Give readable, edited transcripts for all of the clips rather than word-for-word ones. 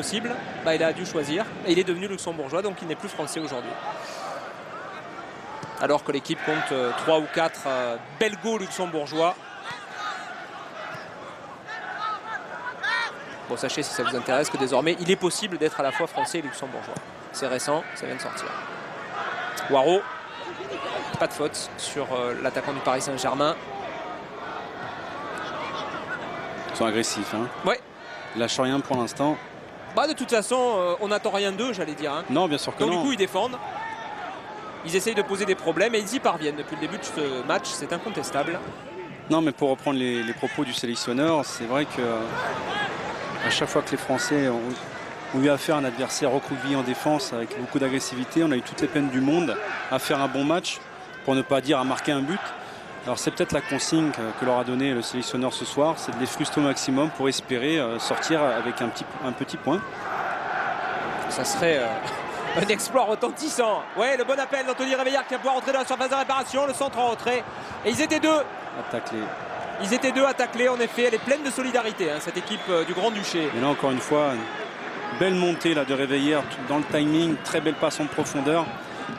possible, il a dû choisir. Et il est devenu luxembourgeois, donc il n'est plus français aujourd'hui. Alors que l'équipe compte 3 ou 4 belgo-luxembourgeois. Bon, sachez, si ça vous intéresse, que désormais, il est possible d'être à la fois français et luxembourgeois. C'est récent, ça vient de sortir. Waro, pas de faute sur l'attaquant du Paris Saint-Germain. Ils sont agressifs. Hein. Ouais. Ils lâchent rien pour l'instant. De toute façon, on n'attend rien d'eux, j'allais dire. Hein. Non, bien sûr que donc, non. Du coup, ils défendent. Ils essayent de poser des problèmes et ils y parviennent depuis le début de ce match. C'est incontestable. Non, mais pour reprendre les propos du sélectionneur, c'est vrai que à chaque fois que les Français ont eu affaire à un adversaire recroquevillé en défense avec beaucoup d'agressivité, on a eu toutes les peines du monde à faire un bon match, pour ne pas dire à marquer un but. Alors c'est peut-être la consigne que leur a donné le sélectionneur ce soir, c'est de les frustrer au maximum pour espérer sortir avec un petit point. Ça serait un exploit retentissant. Ouais, le bon appel d'Anthony Réveillard qui a pu rentrer dans la surface de réparation, le centre en retrait. Et ils étaient deux. Ils étaient deux à tacler, en effet. Elle est pleine de solidarité, hein, cette équipe du Grand-Duché. Et là, encore une fois, une belle montée là, de Réveillard dans le timing, très belle passe en profondeur.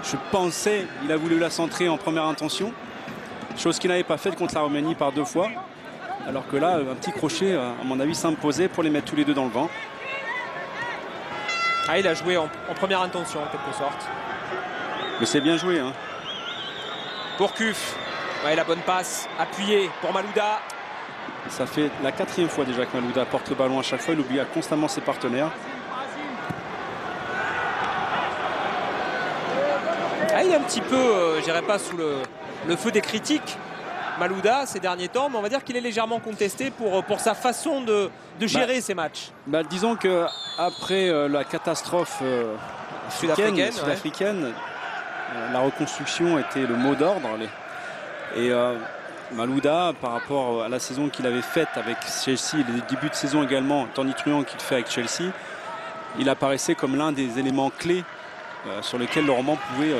Je pensais, il a voulu la centrer en première intention. Chose qu'il n'avait pas faite contre la Roumanie par 2 fois. Alors que là, un petit crochet, à mon avis, s'imposait pour les mettre tous les deux dans le vent. Ah, il a joué en première intention, en quelque sorte. Mais c'est bien joué. Hein. Pour Cuf. Ouais, la bonne passe. Appuyée pour Malouda. Ça fait la 4e fois déjà que Malouda porte le ballon à chaque fois. Il oublie constamment ses partenaires. Ah, il est un petit peu, je dirais pas sous le feu des critiques, Malouda, ces derniers temps, mais on va dire qu'il est légèrement contesté pour sa façon de gérer ces matchs. Disons qu'après la catastrophe sud-africaine, la reconstruction était le mot d'ordre. Et Malouda, par rapport à la saison qu'il avait faite avec Chelsea, les débuts de saison également, tonitruant qu'il fait avec Chelsea, il apparaissait comme l'un des éléments clés sur lesquels le roman pouvait